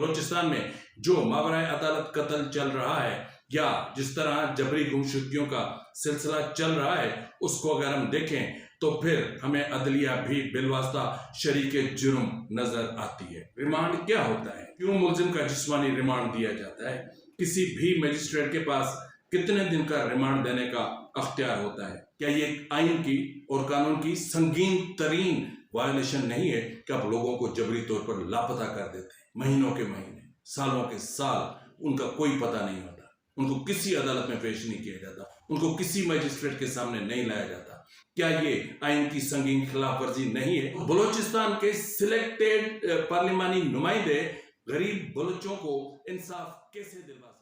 बलूचिस्तान में जो मावराए अदालत कत्ल चल रहा है या जिस तरह जबरी गुमशुदगियों का सिलसिला चल रहा है, उसको अगर हम देखें तो फिर हमें अदलिया भी बिलवास्ता शरीके जुर्म नजर आती है। रिमांड क्या होता है? क्यों मुल्जिम का जिस्मानी रिमांड दिया जाता है? किसी भी मजिस्ट्रेट के पास कितने दिन का रिमांड देने का अख्तियार होता है? क्या ये आइन की और कानून की संगीन तरीन वायलेशन नहीं है कि आप लोगों को जबरी तौर पर लापता कर देते हैं? महीनों के महीने, सालों के साल उनका कोई पता नहीं होता, उनको किसी अदालत में पेश नहीं किया जाता, उनको किसी मजिस्ट्रेट के सामने नहीं लाया जाता। क्या ये आइन की संगीन खिलाफ वर्जी नहीं है? बलूचिस्तान के सिलेक्टेड पार्लिमानी नुमाइंदे गरीब बलूचों को इंसाफ कैसे दिलवा सकते?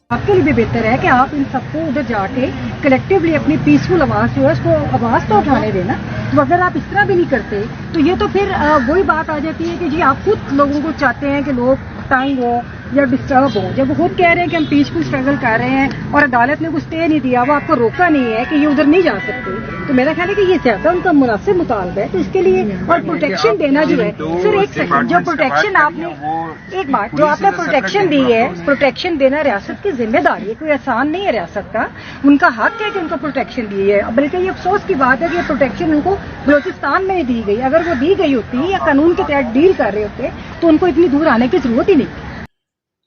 आपके लिए भी बेहतर है कि आप इन सबको उधर जाके कलेक्टिवली अपनी पीसफुल आवाज जो है उसको आवाज तो उठाने देना। तो अगर आप इस तरह भी नहीं करते तो ये तो फिर वही बात आ जाती है कि जी आप खुद लोगों को चाहते हैं कि लोग तंग हो या डिस्टर्ब हो। जब वो खुद कह रहे हैं कि हम पीसफुल स्ट्रगल कर रहे हैं और अदालत ने कुछ स्टे नहीं दिया, वो आपको रोका नहीं है कि ये उधर नहीं जा सकते, तो मेरा ख्याल है कि ये ज्यादा उनका मुनासिब मुतालबा है। तो इसके लिए और प्रोटेक्शन देना जो है, सिर्फ एक सेकंड, जो प्रोटेक्शन आपने एक बात जो आपने प्रोटेक्शन दी है, प्रोटेक्शन देना रियासत की जिम्मेदारी है, कोई आसान नहीं है रियासत का, उनका हक है कि उनको प्रोटेक्शन दी है। बल्कि ये अफसोस की बात है कि ये प्रोटेक्शन उनको बलूचिस्तान में ही दी गई। अगर वो दी गई होती या कानून के तहत डील कर रहे होते तो उनको इतनी दूर आने की जरूरत ही नहीं।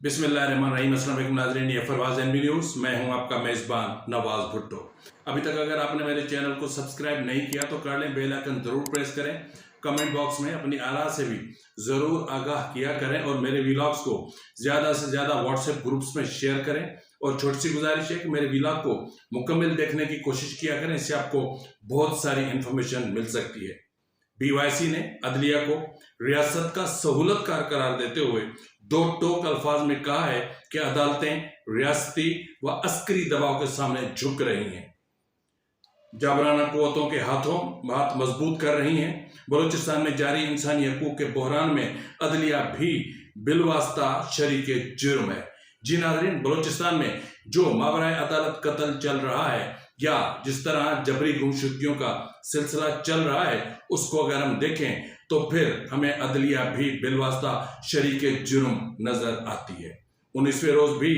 बिस्मिल्लाहिर्रहमानिर्रहीम, अस्सलाम वालेकुम नाज़रीन, ये फरवाज एनबी न्यूज़, मैं हूं आपका मेज़बान नवाज भुट्टो। अभी तक अगर आपने मेरे चैनल को सब्सक्राइब नहीं किया तो कर लें, बेल आइकन जरूर प्रेस करें, कमेंट बॉक्स में अपनी आरा से भी ज़रूर आगाह किया करें और मेरे व्लॉग्स को ज़्यादा से ज़्यादा व्हाट्सएप ग्रुप्स में शेयर करें। और छोटी सी गुजारिश है कि मेरे व्लॉग को मुकम्मल देखने की कोशिश किया करें, इससे आपको बहुत सारी इंफॉर्मेशन मिल सकती है। BYC ने अदलिया को रियासत का सहूलतकार करार देते हुए दो टोक अल्फाज में कहा है कि अदालतें रियासती व अस्करी दबाव के सामने झुक रही हैं, जाबराना कुव्वतों के हाथों हाथ मजबूत कर रही हैं। बलूचिस्तान में जारी इंसानी हकूक के बहरान में अदलिया भी बिलवास्ता शरीके जुर्म है। जी नाज़रीन, बलूचिस्तान में जो मावराए अदालत कत्ल चल रहा है या जिस तरह जबरी गुमशुदगियों का सिलसिला चल रहा है, उसको अगर हम देखें तो फिर हमें अदलिया भी बिलवास्ता शरीके जुर्म नजर आती है। 19वें रोज भी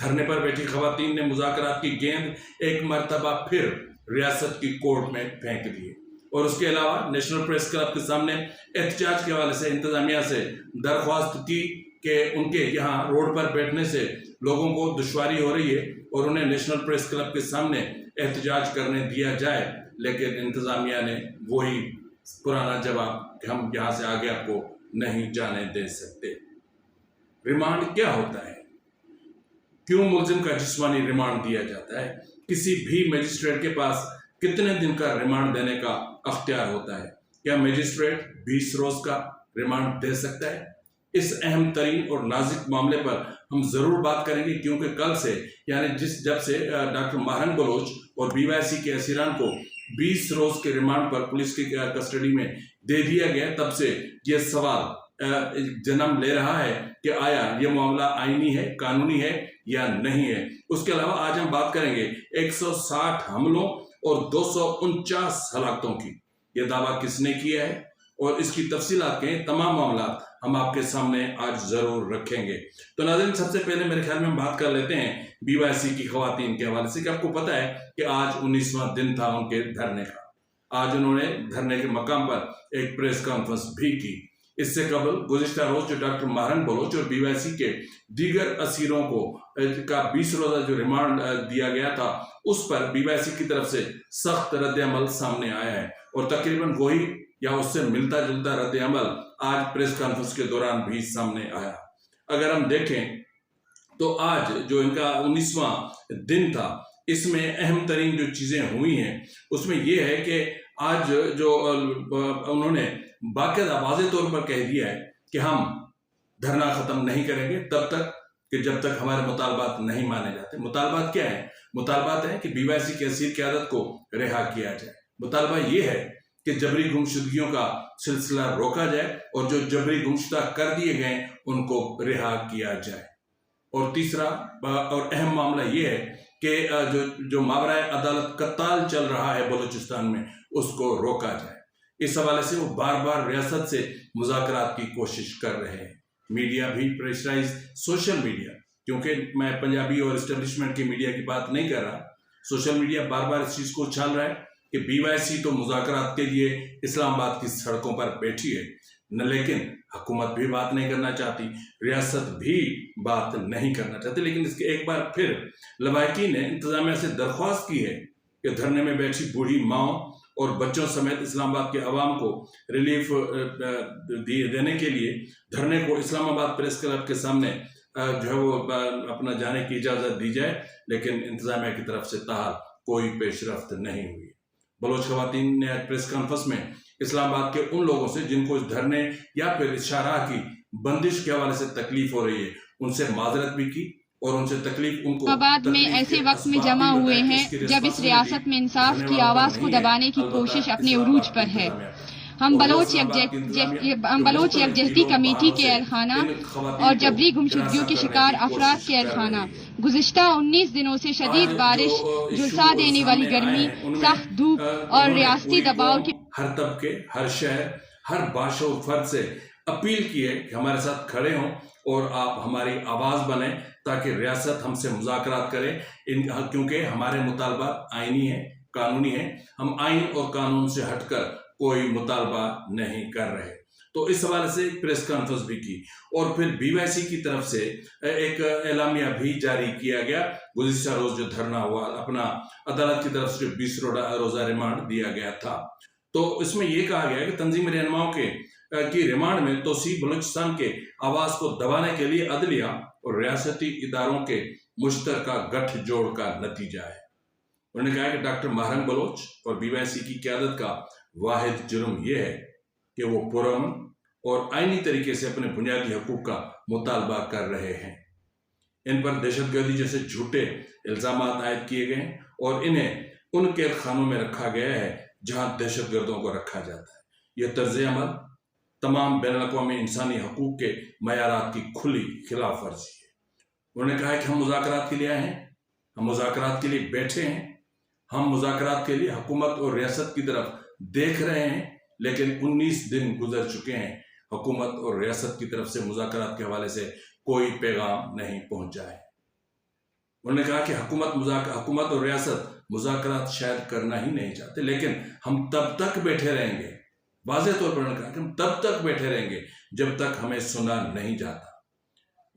धरने पर बैठी खवातीन ने मुज़ाकरात की गेंद एक मरतबा फिर रियासत की कोर्ट में फेंक दी और उसके अलावा नेशनल प्रेस क्लब के सामने एहतजाज के हवाले से इंतजामिया से दरख्वास्त की कि उनके यहाँ रोड पर बैठने से लोगों को दुश्वारी हो रही है और उन्हें नेशनल प्रेस क्लब के सामने एहतजाज करने दिया जाए। लेकिन इंतजामिया ने वही पुराना जवाब कि हम यहाँ से आगे आपको नहीं जाने दे सकते। रिमांड क्या होता है? क्यों मुल्जिम का जिस्मानी रिमांड दिया जाता है? किसी भी मजिस्ट्रेट के पास कितने दिन का रिमांड देने का अख्तियार होता है? क्या मजिस्ट्रेट 20 रोज का रिमांड दे सकता है? इस अहम तरीन और नाजुक मामले पर हम जरूर बात करेंगे, क्योंकि कल से यानी जब से डॉक्टर माहरंग बलोच और BYC के असीरान को 20 रोज के रिमांड पर पुलिस की कस्टडी में दे दिया गया, तब से ये सवाल जन्म ले रहा है कि आया ये मामला आईनी है, कानूनी है या नहीं है। उसके अलावा आज हम बात करेंगे 160 हमलों और 249 हलाकतों की। यह दावा किसने किया है और इसकी तफसीलात के तमाम मामला हम आपके सामने आज जरूर रखेंगे। तो नाज़रीन, सबसे पहले मेरे ख्याल में हम बात कर लेते हैं BYC की खवातीन के हवाले से कि आपको पता है कि आज 19वां दिन था उनके धरने का। आज उन्होंने धरने के मकाम पर एक प्रेस कॉन्फ्रेंस भी की। इससे कबल गुज़िश्ता रोज जो डॉक्टर माहरंग बलोच और BYC के दीगर असीरों को का 20 रोजा जो रिमांड दिया गया था, उस पर BYC की तरफ से सख्त रद्द-ए-अमल सामने आया है और तकरीबन वही या उससे मिलता जुलता रद्द-ए-अमल आज प्रेस कॉन्फ्रेंस के दौरान भी सामने आया। अगर हम देखें तो आज जो इनका 19वां दिन था, इसमें अहम तरीन जो चीजें हुई हैं उसमें यह है कि आज जो उन्होंने बाकायदा वाज़े तौर पर कह दिया है कि हम धरना खत्म नहीं करेंगे तब तक कि जब तक हमारे मुतालबात नहीं माने जाते। मुतालबात क्या है? मुतालबात है कि BYC के असीर क़यादत को रिहा किया जाए। मुतालबा ये है कि जबरी गुमशुदगियों का सिलसिला रोका जाए और जो जबरी गुमशुदा कर दिए गए उनको रिहा किया जाए। और तीसरा और अहम मामला ये है कि जो मावराए अदालत कत्ल चल रहा है बलूचिस्तान में, उसको रोका जाए। इस हवाले से वो बार बार रियासत से मुज़ाकरात की कोशिश कर रहे हैं। मीडिया भी प्रेशराइज, सोशल मीडिया, क्योंकि मैं पंजाबी और इस्टेब्लिशमेंट की मीडिया की बात नहीं कर रहा, सोशल मीडिया बार बार इस चीज़ को उछाल रहा है कि BYC तो मुज़ाकरात के लिए इस्लामाबाद की सड़कों पर बैठी है न, लेकिन हुकूमत भी बात नहीं करना चाहती, रियासत भी बात नहीं करना चाहती। लेकिन इसके एक बार फिर लवाहकी ने इंतजामिया से दरख्वास्त की है कि धरने में बैठी बूढ़ी माओ और बच्चों समेत इस्लामाबाद के अवाम को रिलीफ देने के लिए धरने को इस्लामाबाद प्रेस क्लब के सामने जो है वो अपना जाने की इजाज़त दी जाए, लेकिन इंतजामिया की तरफ से ताहाल कोई पेशरफ्त नहीं हुई। बलोच खवातीन ने आज प्रेस कॉन्फ्रेंस में इस्लामाबाद के उन लोगों से जिनको इस धरने या फिर इस शाहराह की बंदिश के हवाले से तकलीफ हो रही है, उनसे माजरत भी की और उनसे तकलीफ उनको इस्लामाबाद में ऐसे वक्त में जमा हुए हैं जब इस रियासत में इंसाफ की आवाज को दबाने की कोशिश अपने उरूज पर है। हम बलोच यकजहती कमेटी के अहलखाना और जबरी गुमशुदगियों के शिकार अफराद के अहलखाना गुज़िश्ता 19 दिनों से शदीद बारिश, झुलसा देने वाली गर्मी, सख्त धूप और रियासती दबाव की हर तबके, हर शहर, हर बाशो फर्द से अपील की है कि हमारे साथ खड़े हों और आप हमारी आवाज़ बने ताकि रियासत हमसे मुज़ाकरात करे, क्योंकि हमारे मुतालबात आईनी है, कानूनी है। हम आइन और कानून से हटकर कोई मुतालबा नहीं कर रहे। तो इस हवाले से एक प्रेस कॉन्फ्रेंस भी की और फिर BYC की तरफ से एक एलामिया भी जारी किया गया। गुज़िश्ता रोज जो धरना हुआ, अपना अदालत की तरफ से 20 रोज़ा रिमांड दिया गया था। तो इसमें यह कहा गया कि तंजीम रहनुमाओं की रिमांड में तोसी बलूचिस्तान के आवाज़ को दबाने के लिए अदलिया और रियासती इदारों के मुश्तरका गठजोड़ का नतीजा है। उन्होंने कहा कि डॉक्टर महरंग बलोच और BYC की क़यादत का वाहिद जुर्म यह है कि वो पुरअमन और आईनी तरीके से अपने बुनियादी हकूक का मुतालबा कर रहे हैं। इन पर दहशतगर्दी जैसे झूठे इल्ज़ाम आयद किए गए हैं और इन्हें उन कैद खानों में रखा गया है जहां दहशतगर्दों को रखा जाता है। यह तर्ज अमल तमाम बैनुल-अक़वामी इंसानी हकूक के मयारात की खुली खिलाफ वर्जी है। उन्होंने कहा कि हम मुज़ाकरात के लिए आए हैं, हम मुज़ाकरात के लिए बैठे हैं, हम मुज़ाकरात के लिए हुकूमत और रियासत की तरफ देख रहे हैं, लेकिन 19 दिन गुजर चुके हैं, हुकूमत और रियासत की तरफ से मुज़ाकरात के हवाले से कोई पैगाम नहीं पहुंचा है। उन्होंने कहा कि हुकूमत और रियासत मुज़ाकरात शायद करना ही नहीं चाहते, लेकिन हम तब तक बैठे रहेंगे, वाज़ेह तौर पर उन्होंने कहा कि हम तब तक बैठे रहेंगे जब तक हमें सुना नहीं जाता।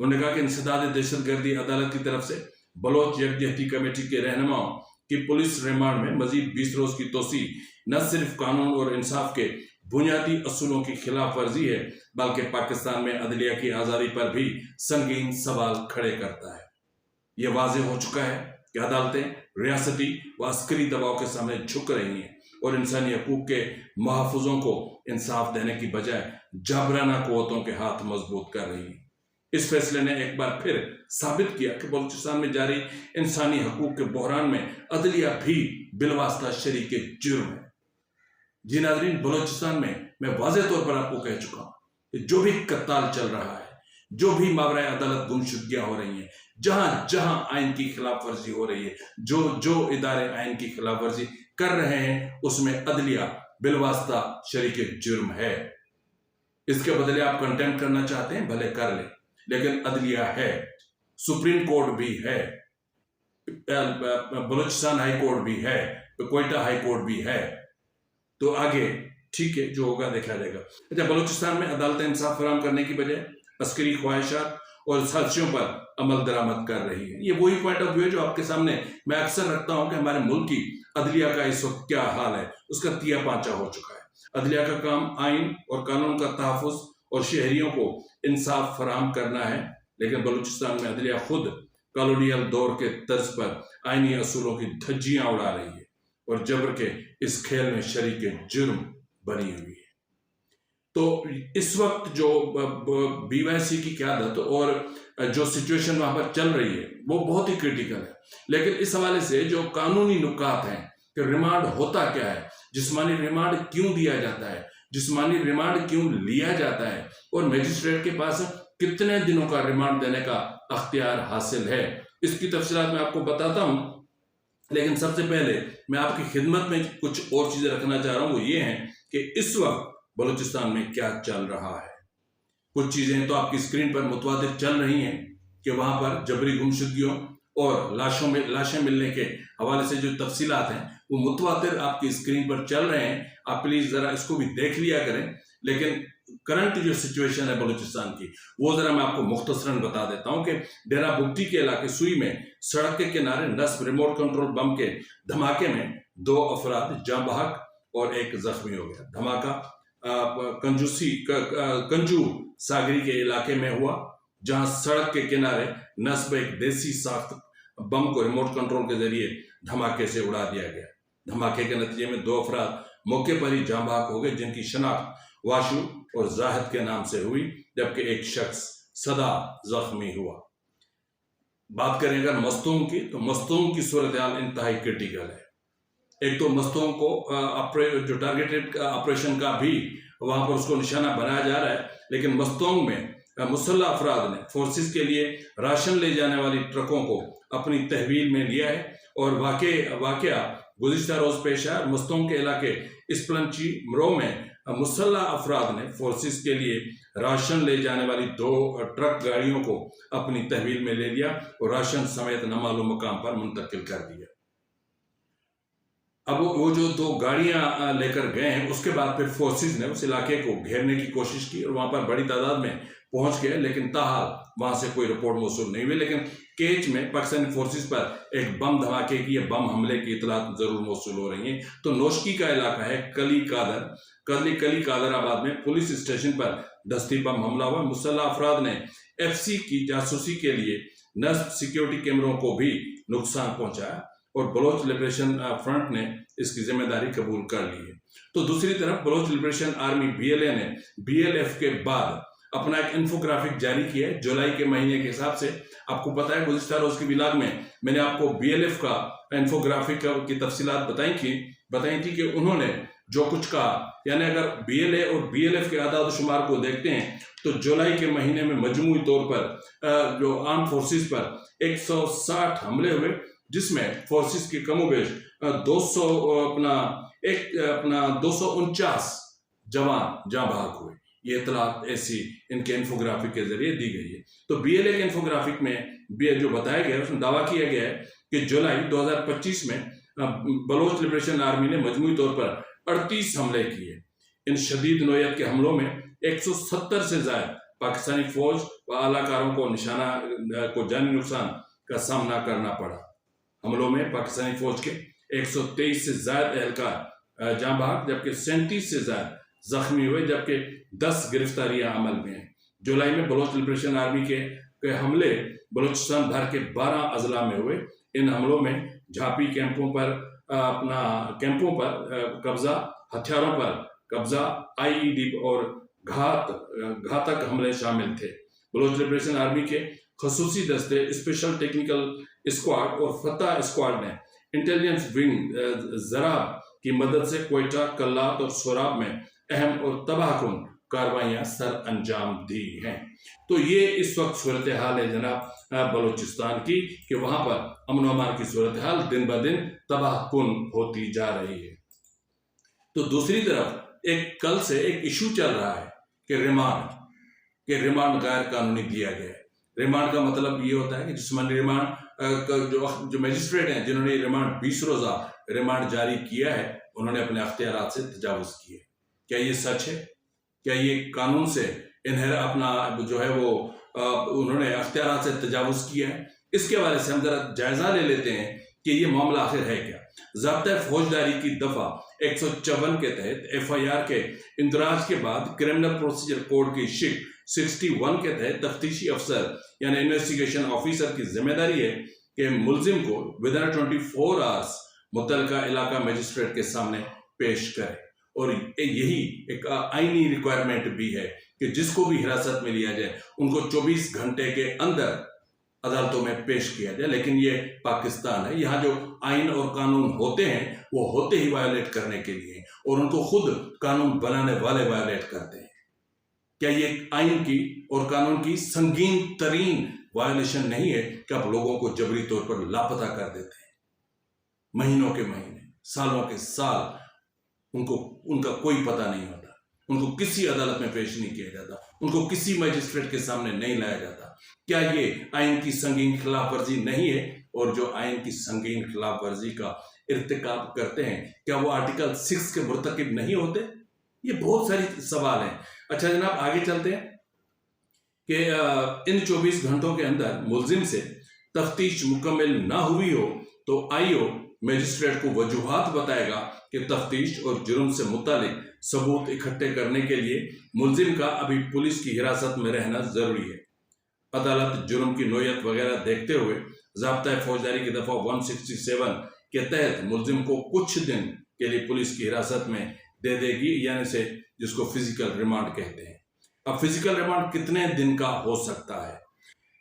उन्होंने कहा कि इंसदाद दहशतगर्दी अदालत की तरफ से बलोच यकजहती कमेटी के रहनुमाओं की पुलिस रिमांड में मजीद 20 रोज की तोसी न सिर्फ कानून और इंसाफ के बुनियादी असूलों की खिलाफ वर्जी है, बल्कि पाकिस्तान में अदलिया की आज़ादी पर भी संगीन सवाल खड़े करता है। यह वाज़ेह हो चुका है कि अदालतें रियासती व अस्करी दबाव के सामने झुक रही हैं और इंसानी हकूक के महफूजों को इंसाफ देने की बजाय जाबराना कुव्वतों के हाथ मजबूत कर रही हैं। इस फैसले ने एक बार फिर साबित किया कि बलूचिस्तान में जारी इंसानी हकूक के बहरान में अदलिया भी बिलवास्ता शरीक जुर्म है। जी नाज़रीन, बलूचिस्तान में मैं वाज़ेह तौर पर आपको कह चुका हूँ कि जो भी कत्ताल चल रहा है, जो भी मावराए अदालत गुमशुदगियाँ हो रही हैं, जहाँ जहाँ आइन की खिलाफ वर्जी हो रही है, जो इदारे आइन की खिलाफ वर्जी कर रहे हैं, उसमें अदलिया बिलवास्ता शरीक जुर्म है। इसके बदले आप कंटेम्प्ट करना चाहते हैं, भले कर लें, लेकिन अदलिया है, सुप्रीम कोर्ट भी है, बलूचिस्तान हाई कोर्ट भी है, क्वेटा हाई कोर्ट भी है। तो आगे ठीक है, जो होगा देखा जाएगा। अच्छा, बलूचिस्तान में अदालतें इंसाफ फराहम करने की बजाय अस्करी ख्वाहिशात और साजिशों पर अमल दरामद कर रही है। ये वही पॉइंट ऑफ व्यू है जो आपके सामने मैं अक्सर रखता हूं कि हमारे मुल्क की अदलिया का इस वक्त क्या हाल है, उसका तिया पांचा हो चुका है। अदलिया का काम आइन और कानून का तहफ़्फ़ुज़ और शहरियों को इंसाफ फराहम करना है, लेकिन बलूचिस्तान में अदलिया खुद कॉलोनियल दौर के तर्ज पर आइनी असूलों की धज्जियां उड़ा रही है और जबर के इस खेल में शरीक जुर्म बनी हुई है। तो इस वक्त जो BYC की क़यादत और जो सिचुएशन वहां पर चल रही है वो बहुत ही क्रिटिकल है, लेकिन इस हवाले से जो कानूनी नुकात हैं कि रिमांड होता क्या है, जिस्मानी रिमांड क्यों दिया जाता है, जिस्मानी रिमांड क्यों लिया जाता है और मजिस्ट्रेट के पास कितने दिनों का रिमांड देने का अख्तियार हासिल है, इसकी तफसीलात मैं आपको बताता हूं। लेकिन सबसे पहले मैं आपकी खिदमत में कुछ और चीजें रखना चाह रहा हूं, वो ये हैं कि इस वक्त बलूचिस्तान में क्या चल रहा है। कुछ चीजें तो आपकी स्क्रीन पर मुतवातिर चल रही हैं कि वहां पर जबरी गुमशुदगियों और लाशें मिलने के हवाले से जो तफसीलात हैं वो मुतवातिर आपकी स्क्रीन पर चल रहे हैं। आप प्लीज जरा इसको भी देख लिया करें। लेकिन करंट जो सिचुएशन है बलूचिस्तान की वो जरा मैं आपको मुख्तसरन बता देता हूं कि डेरा बुगटी के इलाके सुई में सड़क के किनारे नस्ब रिमोट कंट्रोल बम के धमाके में 2 अफराद जाँ बहक और 1 जख्मी हो गया। धमाका कंजू सागरी के इलाके में हुआ, जहां सड़क के किनारे नस्ब एक देसी साख्त बम को रिमोट कंट्रोल के जरिए धमाके से उड़ा दिया गया। धमाके के नतीजे में 2 अफराद मौके पर ही जाँ बहक हो गए, जिनकी शनाख्त वाशु और जाहिद के नाम से हुई, जबकि एक शख्स सदा जख्मी हुआ। बात करें अगर मस्तूम की, तो मस्तूम की सूरत हाल इंतहाई क्रिटिकल है। एक तो मस्तूम को जो टारगेटेड ऑपरेशन का भी वहां पर उसको निशाना बनाया जा रहा है, लेकिन मस्तूम में मुसल्लह अफराद ने फोर्सेस के लिए राशन ले जाने वाली ट्रकों को अपनी तहवील में लिया है और वाकया गुज़िश्ता रोज पेश आया। मस्तूम के इलाके इस्पलंची मरो में मुसल्लह अफराद ने फोर्सेस के लिए राशन ले जाने वाली 2 ट्रक गाड़ियों को अपनी तहवील में ले लिया और राशन समेत नामालूम मकाम पर मुंतकिल कर दिया। अब वो जो 2 गाड़ियां लेकर गए हैं, उसके बाद फिर फोर्सेस ने उस इलाके को घेरने की कोशिश की और वहां पर बड़ी तादाद में पहुंच गए, लेकिन ताहाल वहां से कोई रिपोर्ट मौसूल नहीं हुई। लेकिन केच में पाकिस्तानी फोर्सेस पर एक बम धमाके की या बम हमले की इतलात जरूर मौसूल हो रही हैं। तो नोशकी का इलाका है कली कादराबाद में पुलिस स्टेशन पर दस्ती बम हमला हुआ। मुसल्लह अफराद ने FC की जासूसी के लिए नस्ब सिक्योरिटी कैमरों को भी नुकसान पहुंचाया और बलोच लिबरेशन फ्रंट ने इसकी जिम्मेदारी कबूल कर ली है। तो दूसरी तरफ बलोच लिबरेशन आर्मी BLA ने BLF के बाद अपना एक इन्फोग्राफिक जारी किया है जुलाई के महीने के हिसाब से। आपको पता है गुज़िश्ता रोज की व्लॉग में मैंने आपको BLF का इन्फोग्राफिक की तफसीलात बताई थी कि उन्होंने जो कुछ कहा, यानी अगर BLA और BLF के आदाद शुमार को देखते हैं तो जुलाई के महीने में मजमूई तौर पर जो आर्म फोर्सेस पर 160 हमले हुए, जिसमें फोर्सेस की कमोबेश 249 जवान जाँ बहक हुए। ये इतलात ऐसी इनके इन्फोग्राफिक के जरिए दी गई है। तो BLA के इन्फोग्राफिक में जो बताया गया है उसमें दावा किया गया है कि जुलाई 2025 में बलोच लिबरेशन आर्मी ने मजमूई तौर पर 38 हमले किए। इन शदीद नौयत के हमलों में 170 से ज्यादा पाकिस्तानी फौज व आलाकारों को जानी नुकसान का सामना करना पड़ा। हमलों में पाकिस्तानी फौज के 123 से ज्यादा एहलकार जाँ बहक, जबकि 37 से ज्यादा जख्मी हुए, जबकि 10 गिरफ्तारियां अमल में हैं। जुलाई में बलोच लिबरेशन आर्मी के हमले बलूचिस्तान भर के 12 अजला में हुए। इन हमलों में झापी कैंपों पर कब्जा, हथियारों पर कब्जा, IED और घातक हमले शामिल थे। बलोच लिबरेशन आर्मी के खसूसी दस्ते स्पेशल टेक्निकल स्क्वाड और फतह स्क्वाड ने इंटेलिजेंस विंग जराब की मदद से क्वेटा, कल्लात और सोराब में अहम और तबाहकुन कार्रवाइयां सर अंजाम दी हैं। तो ये इस वक्त सूरत हाल है जनाब बलूचिस्तान की, कि वहां पर अमन अमान की सूरत हाल दिन ब दिन तबाहकुन होती जा रही है। तो दूसरी तरफ कल से एक इशू चल रहा है कि रिमांड गैर कानूनी दिया गया है। रिमांड का मतलब ये होता है कि जिस्मानी रिमांड जो मजिस्ट्रेट हैं जिन्होंने रिमांड 20 रोजा रिमांड जारी किया है, उन्होंने अपने अख्तियारात से तजावुज किए। क्या ये सच है? क्या ये कानून से अपना जो है वो उन्होंने अख्तियारात से तजावुज किया है? इसके हवाले से हम जरा जायजा ले लेते हैं कि ये मामला आखिर है क्या। ज़ाब्ता फौजदारी की दफा 154 के तहत FIR के इंदराज के बाद क्रिमिनल प्रोसीजर कोड की शिक 61 के तहत तफ्तीशी अफसर यानी इन्वेस्टिगेशन ऑफिसर की जिम्मेदारी है कि मुलजिम को विदिन 24 आवर्स मुतलका इलाका मजिस्ट्रेट के सामने पेश करे। और यही एक आईनी रिक्वायरमेंट भी है कि जिसको भी हिरासत में लिया जाए उनको 24 घंटे के अंदर अदालतों में पेश किया जाए। लेकिन ये पाकिस्तान है, यहाँ जो आइन और कानून होते हैं वो होते ही वायलेट करने के लिए, और उनको खुद कानून बनाने वाले वायलेट करते हैं। क्या ये आइन की और कानून की संगीन तरीन वायलेशन नहीं है कि आप लोगों को जबरी तौर पर लापता कर देते हैं, महीनों के महीने, सालों के साल उनको उनका कोई पता नहीं होता, उनको किसी अदालत में पेश नहीं किया जाता, उनको किसी मजिस्ट्रेट के सामने नहीं लाया जाता। क्या ये आइन की संगीन खिलाफ वर्जी नहीं है? और जो आइन की संगीन खिलाफ वर्जी का इर्तिकाब करते हैं, क्या वो आर्टिकल 6 के मुर्तकिब नहीं होते? ये बहुत सारी सवाल हैं। अच्छा जनाब, आगे चलते हैं कि इन 24 घंटों के अंदर मुलजिम से तफ्तीश मुकम्मल ना हुई हो तो आईओ मजिस्ट्रेट को वजूहात बताएगा कि तफ्तीश और जुर्म से मुतालिक सबूत इकट्ठे करने के लिए मुलजिम का अभी पुलिस की हिरासत में रहना जरूरी है। अदालत जुर्म की नोयत वगैरह देखते हुए ज़ाब्ता फौजदारी की दफ़ा 167 के तहत मुलजिम को कुछ दिन के लिए पुलिस की हिरासत में दे देगी, यानी से जिसको फिजिकल रिमांड कहते हैं। अब फिजिकल रिमांड कितने दिन का हो सकता है?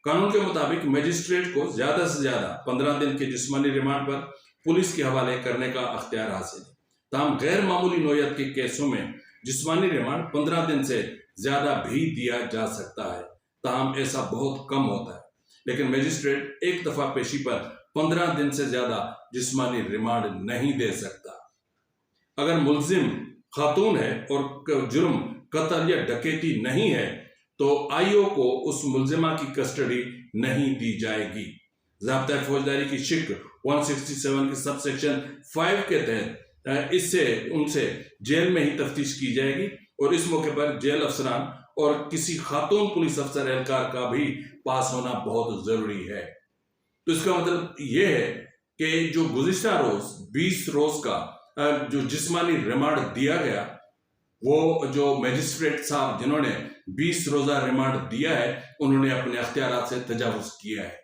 कानून के मुताबिक मजिस्ट्रेट को ज्यादा से ज्यादा 15 दिन के जिस्मानी रिमांड पर पुलिस के हवाले करने का अख्तियार हासिल है। ताहम गैर मामूली नोयत के केसों में जिस्मानी रिमांड 15 दिन से ज्यादा भी दिया जा सकता है। ताहम ऐसा बहुत कम होता है, लेकिन मजिस्ट्रेट एक दफा पेशी पर 15 दिन से ज्यादा जिस्मानी रिमांड नहीं दे सकता। अगर मुलजिम खातून है और जुर्म कत्ल या डकैती नहीं है तो आईओ को उस मुलजिमा की कस्टडी नहीं दी जाएगी। ज़ाब्ता फौजदारी की शिक 167 के सब सेक्शन 5 के तहत इससे उनसे जेल में ही तफ्तीश की जाएगी और इस मौके पर जेल अफसरान और किसी खातून पुलिस अफसर एहलकार का भी पास होना बहुत जरूरी है। तो इसका मतलब यह है कि जो गुज़िश्ता रोज 20 रोज का जो जिस्मानी रिमांड दिया गया, वो जो मजिस्ट्रेट साहब जिन्होंने 20 रोजा रिमांड दिया है, उन्होंने अपने अख्तियारात से तजावुज किया है,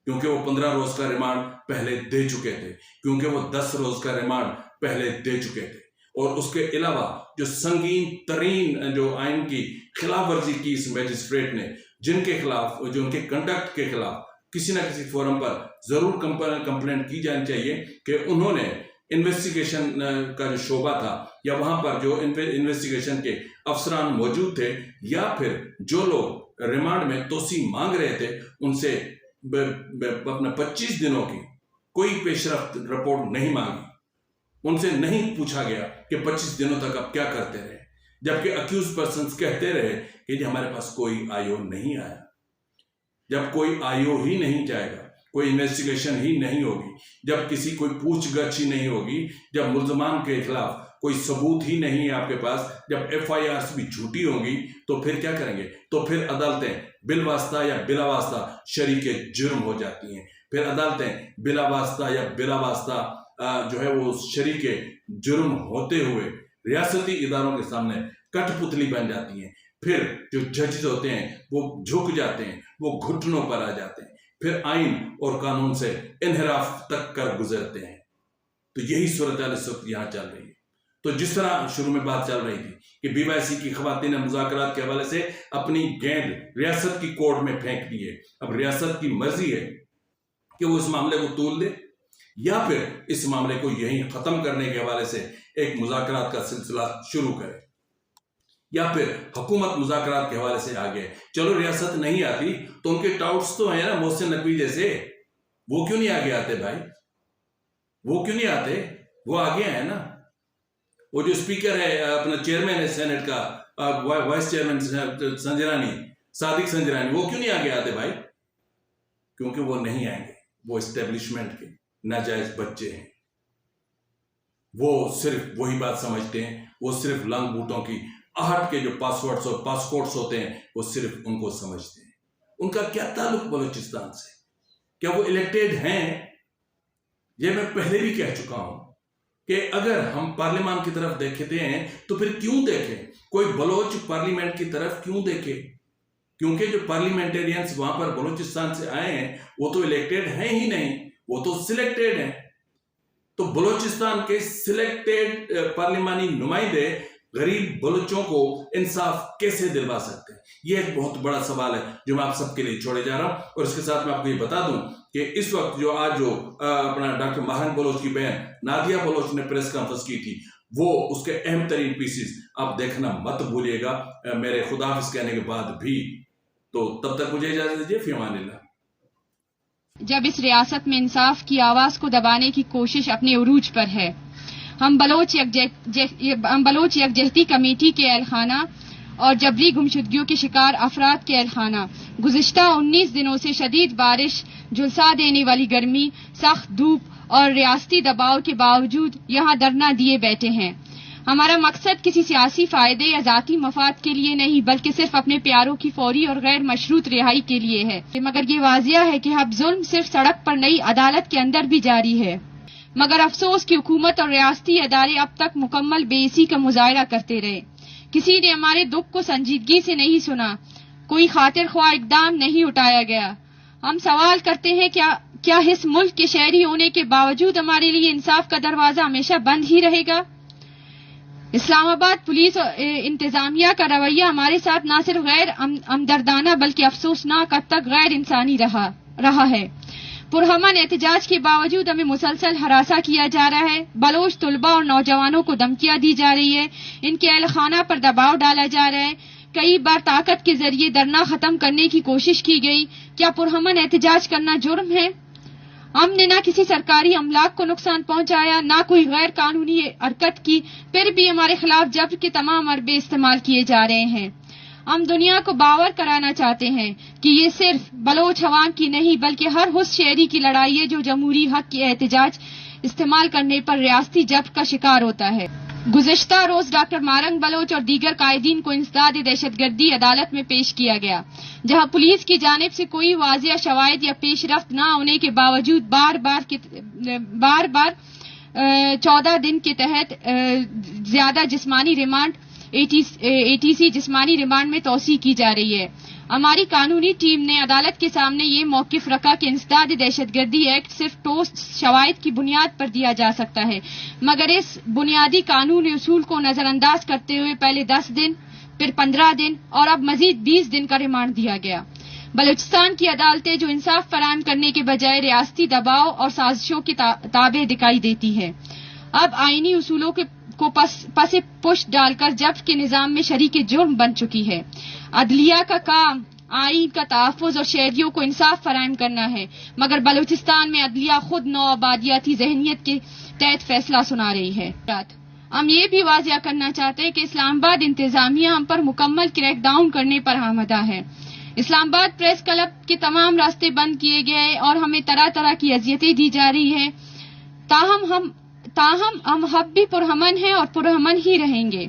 क्योंकि वो 15 रोज का रिमांड पहले दे चुके थे, क्योंकि वो 10 रोज का रिमांड पहले दे चुके थे। और उसके अलावा जो संगीन तरीन जो आइन की खिलाफ वर्जी की इस मजिस्ट्रेट ने, जिनके खिलाफ, जो उनके कंडक्ट के खिलाफ किसी ना किसी फोरम पर जरूर कंप्लेंट की जानी चाहिए कि उन्होंने इन्वेस्टिगेशन का जो शोबा था या वहां पर जो इन्वेस्टिगेशन के अफसरान मौजूद थे या फिर जो लोग रिमांड में तोसी मांग रहे थे, उनसे अपना 25 दिनों की कोई पेशरफ्त रिपोर्ट नहीं मांगी। उनसे नहीं पूछा गया कि 25 दिनों तक आप क्या करते रहे, जबकि अक्यूज पर्सन्स कहते रहे कि जी हमारे पास कोई आईओ नहीं आया। जब कोई आईओ ही नहीं जाएगा, कोई इन्वेस्टिगेशन ही नहीं होगी, जब किसी कोई पूछगछ ही नहीं होगी, जब मुल्जमान के खिलाफ कोई सबूत ही नहीं है आपके पास, जब FIRs भी झूठी होंगी, तो फिर क्या करेंगे? तो फिर अदालतें बिलवास्ता या बिलावास्ता शरीके जुर्म हो जाती हैं। फिर अदालतें बिलावास्ता या बिलावास्ता जो है वो शरीके जुर्म होते हुए रियासती इदारों के सामने कठपुतली बन जाती हैं। फिर जो जजेस होते हैं वो झुक जाते हैं, वो घुटनों पर आ जाते हैं, फिर आइन और कानून से इनहराफ तक कर गुजरते हैं। तो यही सूरत इस वक्त यहाँ चल रही है। तो जिस तरह शुरू में बात चल रही थी कि BYC की खवातीन ने मुज़ाकरात के हवाले से अपनी गेंद रियासत की कोर्ट में फेंक दी है। अब रियासत की मर्जी है कि वो इस मामले को तूल दे या फिर इस मामले को यहीं खत्म करने के हवाले से एक मुज़ाकरात का सिलसिला शुरू करे, या फिर हुकूमत मुज़ाकरात के हवाले से आगे। चलो रियासत नहीं आती तो उनके टाउट्स तो हैं ना, मोहसिन नकवी जैसे, वो क्यों नहीं आगे आते भाई? वो क्यों नहीं आते? वो आगे हैं ना। वो जो स्पीकर है, अपना चेयरमैन है सेनेट का, वाइस चेयरमैन संजरानी, सादिक संजरानी, वो क्यों नहीं आगे आते भाई? क्योंकि वो नहीं आएंगे। वो एस्टेब्लिशमेंट के नाजायज बच्चे हैं। वो सिर्फ वही बात समझते हैं, वो सिर्फ लंग बूटों की आहट के जो पासवर्ड्स और पासपोर्ट्स होते हैं, वो सिर्फ उनको समझते हैं। उनका क्या ताल्लुक बलूचिस्तान से? क्या वो इलेक्टेड हैं? ये मैं पहले भी कह चुका हूं कि अगर हम पार्लियामान की तरफ देखते हैं तो फिर क्यों देखें? कोई बलोच पार्लियामेंट की तरफ क्यों देखे? क्योंकि जो पार्लियामेंटेरियंस वहां पर बलूचिस्तान से आए हैं वो तो इलेक्टेड हैं ही नहीं, वो तो सिलेक्टेड हैं। तो बलूचिस्तान के सिलेक्टेड पार्लियामानी नुमाइंदे गरीब बलूचों को इंसाफ कैसे दिलवा सकते हैं? यह एक बहुत बड़ा सवाल है जो मैं आप सबके लिए छोड़े जा रहा हूं। और इसके साथ मैं आपको ये बता दूं कि इस वक्त जो आज जो अपना डॉक्टर महरन बलोच की बहन नादिया बलोच ने प्रेस कॉन्फ्रेंस की थी, वो उसके अहम तरीन पीसेस आप देखना मत भूलिएगा मेरे खुदाफिज कहने के बाद भी। तो तब तक मुझे इजाजत दीजिए, फी अमानिल्लाह। जब इस रियासत में इंसाफ की आवाज को दबाने की कोशिश अपने उरूज पर है, हम बलोच यकजहती कमेटी के अहलखाना और जबरी गुमशुदगियों के शिकार अफराद के अहलखाना गुज़िश्ता 19 दिनों से शदीद बारिश, झुलसा देने वाली गर्मी, सख्त धूप और रियासती दबाव के बावजूद यहाँ धरना दिए बैठे हैं। हमारा मकसद किसी सियासी फायदे या जाती मफाद के लिए नहीं, बल्कि सिर्फ अपने प्यारों की फौरी और गैर मशरूत रिहाई के लिए है। मगर ये वाजिया है कि अब जुल्म सिर्फ सड़क पर नहीं, अदालत के अंदर भी जारी है। मगर अफसोस की हुकूमत और रियासती अदारे अब तक मुकम्मल बेइसी का मुजाहरा करते रहे। किसी ने हमारे दुख को संजीदगी से नहीं सुना, कोई खातिर ख्वाह इकदाम नहीं उठाया गया। हम सवाल करते हैं, क्या इस मुल्क के शहरी होने के बावजूद हमारे लिए इंसाफ का दरवाजा हमेशा बंद ही रहेगा? इस्लामाबाद पुलिस और इंतजामिया का रवैया हमारे साथ न सिर्फ गैर हमदर्दाना बल्कि अफसोसनाक हद तक गैर इंसानी रहा है। पुरहमन एहतजाज के बावजूद हमें मुसलसल हरासा किया जा रहा है। बलोच तुलबा और नौजवानों को धमकियां दी जा रही है, इनके अहलखाना पर दबाव डाला जा रहा है। कई बार ताकत के जरिए धरना खत्म करने की कोशिश की गई। क्या पुरहमन एहतजाज करना जुर्म है? हमने ना किसी सरकारी अमलाक को नुकसान पहुंचाया, ना कोई गैर कानूनी हरकत की, फिर भी हमारे खिलाफ जब्र के तमाम अरबे इस्तेमाल किए जा रहे हैं। हम दुनिया को बावर कराना चाहते हैं कि ये सिर्फ बलोच अवाम की नहीं बल्कि हर उस शहरी की लड़ाई है जो जमहूरी हक की एहतजाज इस्तेमाल करने पर रियासती जब्र का शिकार होता है। गुज़िश्ता रोज डॉक्टर मारंग बलोच और दीगर कायदीन को इंसदाद दहशतगर्दी अदालत में पेश किया गया, जहां पुलिस की जानिब से कोई वाजिया शवाहिद या पेशरफ्त न होने के बावजूद बार बार 14 दिन के तहत ज्यादा जिस्मानी रिमांड ATC जिस्मानी रिमांड में तोसी की जा रही है। हमारी कानूनी टीम ने अदालत के सामने ये मौकिफ रखा कि इंसदाद दहशतगर्दी एक्ट सिर्फ ठोस शवाहिद की बुनियाद पर दिया जा सकता है, मगर इस बुनियादी कानूनी उसूल को नजरअंदाज करते हुए पहले 10 दिन, फिर 15 दिन और अब मजीद 20 दिन का रिमांड दिया गया। बलूचिस्तान की अदालतें जो इंसाफ फराहम करने के बजाय रियासती दबाव और साजिशों के ताबे दिखाई देती है, अब आईनी उसूलों को पसे पुष्ट डालकर जब्र के निजाम में शरीक जुर्म बन चुकी है। अदलिया का काम आईन का तहफ़्फ़ुज़ और शहरियों को इंसाफ फराहम करना है, मगर बलूचिस्तान में अदलिया खुद नौआबादियाती जहनियत के तहत फैसला सुना रही है। हम ये भी वाजिया करना चाहते हैं कि इस्लामाबाद इंतजामिया हम पर मुकम्मल क्रैकडाउन करने पर आमदा है। इस्लामाबाद प्रेस क्लब के तमाम रास्ते बंद किए गए और हमें तरह तरह की अजियतें दी जा रही है। ताहम हम अब भी पुरहमन हैं और पुरहमन ही रहेंगे।